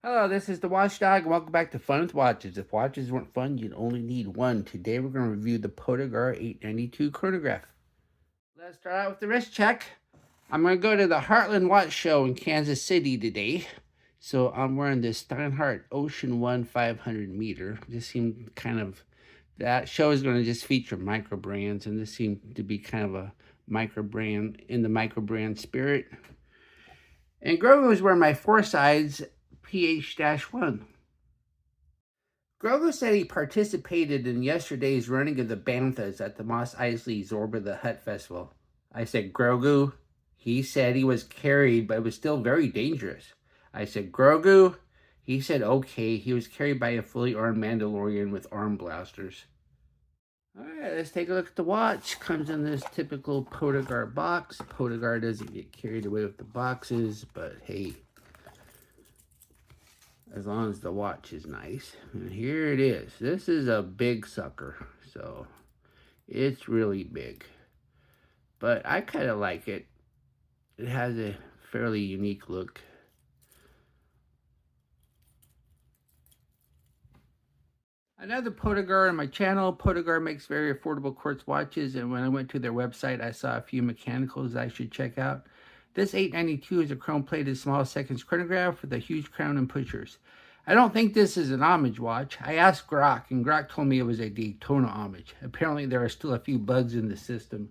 Hello, this is the Watchdog. Welcome back to Fun with Watches. If watches weren't fun, you'd only need one. Today we're going to review the Poedagar 892 Chronograph. Let's start out with the wrist check. I'm going to go to the Heartland Watch Show in Kansas City today. So I'm wearing this Steinhardt Ocean 1 500 meter. This seemed kind of, that show is going to just feature micro brands, and this seemed to be kind of a micro brand in the micro brand spirit. And Grover was wearing my Four Sides PH-1. Grogu said he participated in yesterday's running of the Banthas at the Mos Eisley Zorba the Hutt Festival. I said, Grogu? He said he was carried, but it was still very dangerous. I said, Grogu? He said, okay, he was carried by a fully armed Mandalorian with arm blasters. Alright, let's take a look at the watch. Comes in this typical Poedagar box. Poedagar doesn't get carried away with the boxes, but hey, as long as the watch is nice. And here it is. This is a big sucker, so it's really big. But I kind of like it. It has a fairly unique look. Another Poedagar on my channel. Poedagar makes very affordable quartz watches, and when I went to their website, I saw a few mechanicals I should check out. This 892 is a chrome-plated small seconds chronograph with a huge crown and pushers. I don't think this is an homage watch. I asked Grok, and Grok told me it was a Daytona homage. Apparently, there are still a few bugs in the system.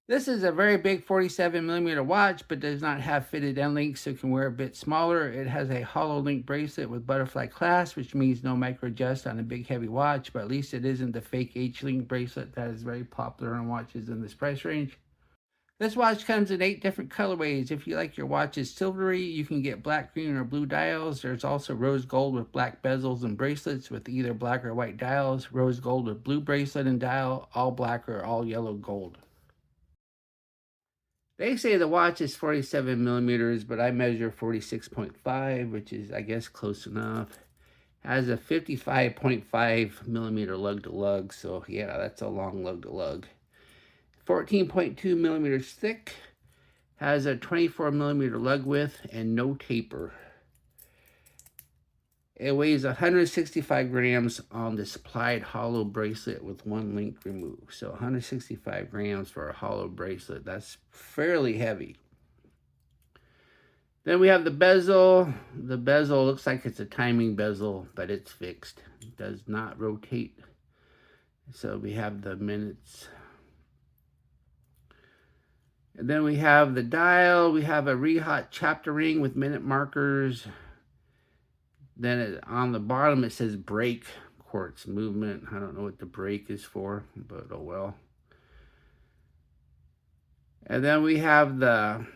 This is a very big 47mm watch, but does not have fitted end links, so it can wear a bit smaller. It has a hollow link bracelet with butterfly clasp, which means no micro adjust on a big heavy watch, but at least it isn't the fake H-link bracelet that is very popular on watches in this price range. This watch comes in 8 different colorways. If you like your watches silvery, you can get black, green, or blue dials. There's also rose gold with black bezels and bracelets with either black or white dials, rose gold with blue bracelet and dial, all black or all yellow gold. They say the watch is 47mm, but I measure 46.5, which is, I guess, close enough. Has a 55.5mm lug to lug, so yeah, that's a long lug to lug. 14.2mm thick, has a 24mm lug width, and no taper. It weighs 165 grams on the supplied hollow bracelet with one link removed. So 165 grams for a hollow bracelet. That's fairly heavy. Then we have the bezel. The bezel looks like it's a timing bezel, but it's fixed. It does not rotate. So we have the minutes. And then we have the dial. We have a Rehat chapter ring with minute markers. Then on the bottom it says break quartz movement. I don't know what the break is for, but oh well. And then we have the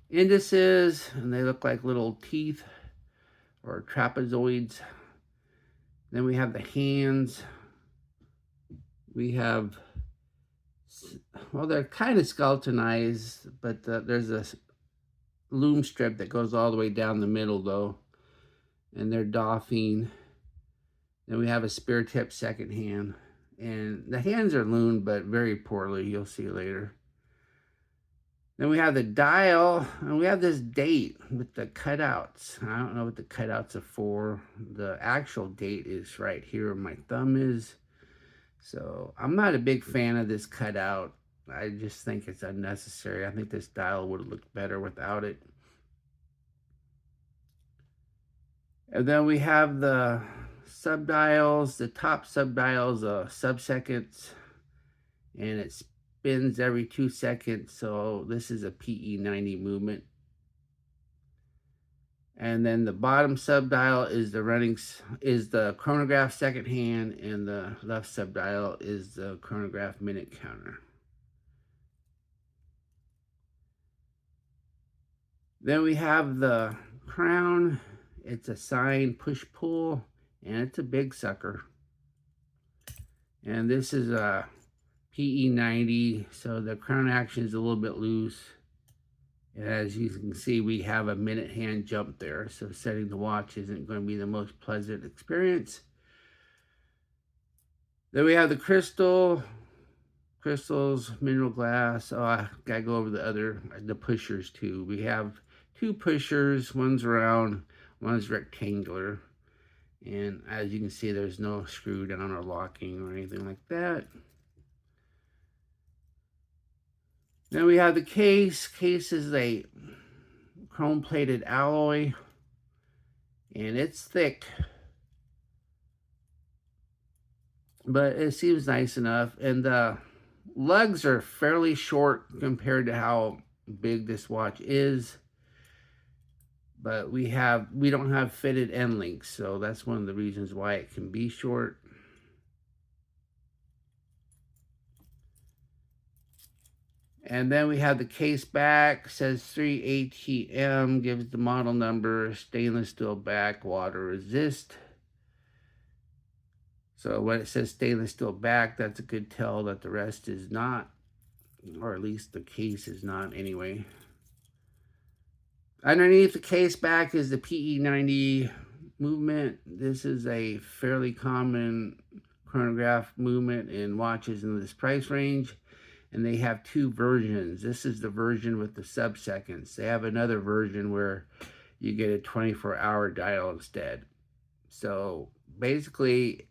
indices, and they look like little teeth or trapezoids. Then we have the hands. We have, well, they're kind of skeletonized, but there's a loom strip that goes all the way down the middle though. And they're doffing. Then we have a spear tip second hand. And the hands are loomed, but very poorly. You'll see later. Then we have the dial, and we have this date with the cutouts. I don't know what the cutouts are for. The actual date is right here where my thumb is. So I'm not a big fan of this cutout. I just think it's unnecessary. I think this dial would have looked better without it. And then we have the subdials. The top subdials are sub-seconds, and it spins every 2 seconds. So this is a PE90 movement. And then the bottom subdial is the chronograph second hand, and the left subdial is the chronograph minute counter. Then we have the crown. It's a sign push-pull, and it's a big sucker. And this is a PE90, so the crown action is a little bit loose. As you can see, we have a minute hand jump there, so setting the watch isn't going to be the most pleasant experience. Then we have the crystals, mineral glass. Oh, I gotta go over the pushers too. We have 2 pushers. One's around One's rectangular. And as you can see, there's no screw down or locking or anything like that. Then we have the case. Case is a chrome plated alloy, and it's thick, but it seems nice enough. And the lugs are fairly short compared to how big this watch is, but we don't have fitted end links, so that's one of the reasons why it can be short. And then we have the case back, says 3 ATM, gives the model number, stainless steel back, water resist. So when it says stainless steel back, that's a good tell that the rest is not, or at least the case is not anyway. Underneath the case back is the PE90 movement. This is a fairly common chronograph movement in watches in this price range. And they have two versions. This is the version with the sub-seconds. They have another version where you get a 24-hour dial instead. So basically,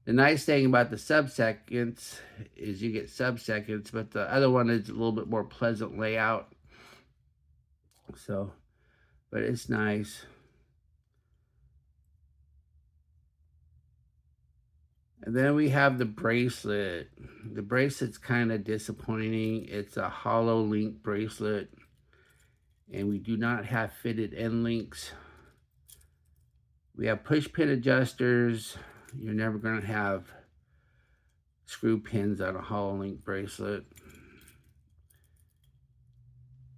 the nice thing about the sub-seconds is you get sub-seconds, but the other one is a little bit more pleasant layout. So, but it's nice. And then we have the bracelet. The bracelet's kind of disappointing. It's a hollow link bracelet, and we do not have fitted end links. We have push pin adjusters. You're never going to have screw pins on a hollow link bracelet.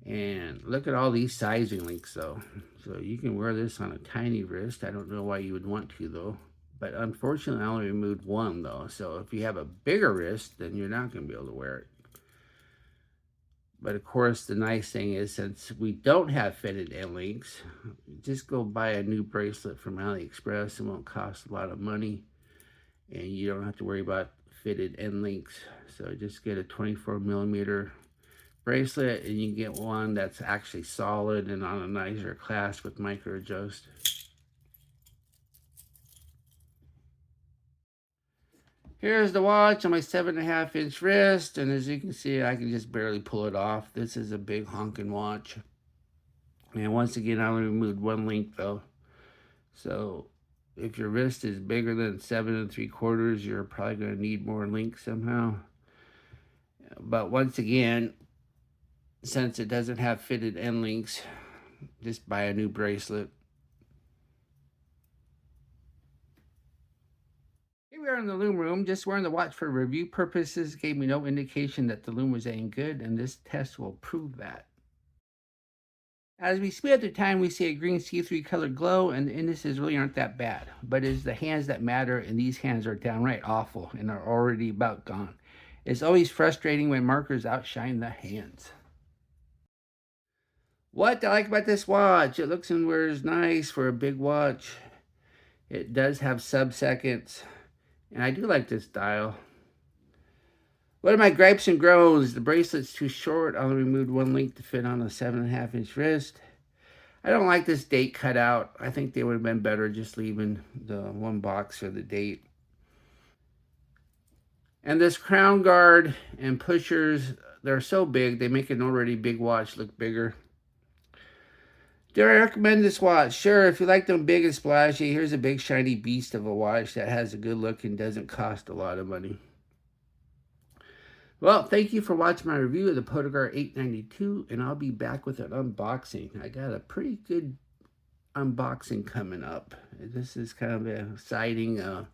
And look at all these sizing links though. So you can wear this on a tiny wrist. I don't know why you would want to though. But unfortunately, I only removed one though. So if you have a bigger wrist, then you're not going to be able to wear it. But of course, the nice thing is, since we don't have fitted end links, just go buy a new bracelet from AliExpress. It won't cost a lot of money. And you don't have to worry about fitted end links. So just get a 24mm bracelet, and you get one that's actually solid and on a nicer clasp with micro adjust. Here's the watch on my 7.5-inch wrist, and as you can see, I can just barely pull it off. This is a big honking watch. And once again, I only removed one link though. So if your wrist is bigger than 7 3/4, you're probably going to need more links somehow. But once again, since it doesn't have fitted end links, just buy a new bracelet. Here we are in the loom room, just wearing the watch for review purposes. Gave me no indication that the loom was any good, and this test will prove that. As we speed up the time, we see a green see-through colored glow, and the indices really aren't that bad. But it's the hands that matter, and these hands are downright awful and are already about gone. It's always frustrating when markers outshine the hands. What I like about this watch, it looks and wears nice for a big watch. It does have sub-seconds, and I do like this dial. What are my gripes and groans? The bracelet's too short. I only removed one link to fit on a 7.5-inch wrist. I don't like this date cutout. I think they would have been better just leaving the one box for the date. And this crown guard and pushers, they're so big, they make an already big watch look bigger. Do I recommend this watch? Sure, if you like them big and splashy, here's a big shiny beast of a watch that has a good look and doesn't cost a lot of money. Well, thank you for watching my review of the Poedagar 892, and I'll be back with an unboxing. I got a pretty good unboxing coming up. This is kind of exciting, a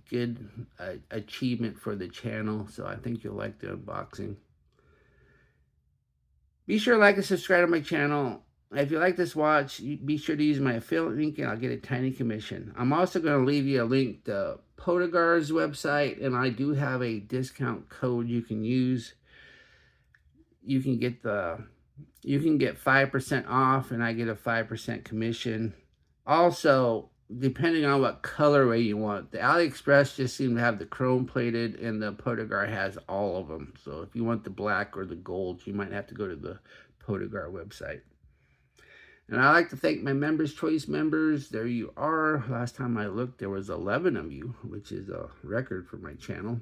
good achievement for the channel, so I think you'll like the unboxing. Be sure to like and subscribe to my channel. If you like this watch, be sure to use my affiliate link and I'll get a tiny commission. I'm also going to leave you a link to Poedagar's website, and I do have a discount code you can use. You can get 5% off, and I get a 5% commission. Also, depending on what colorway you want, the AliExpress just seems to have the chrome plated, and the Poedagar has all of them. So if you want the black or the gold, you might have to go to the Poedagar website. And I'd like to thank my Members Choice members. There you are. Last time I looked, there was 11 of you, which is a record for my channel.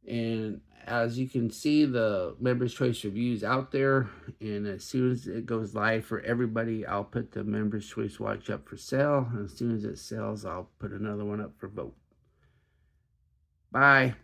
And as you can see, the Members Choice reviews out there. And as soon as it goes live for everybody, I'll put the Members Choice watch up for sale. And as soon as it sells, I'll put another one up for vote. Bye.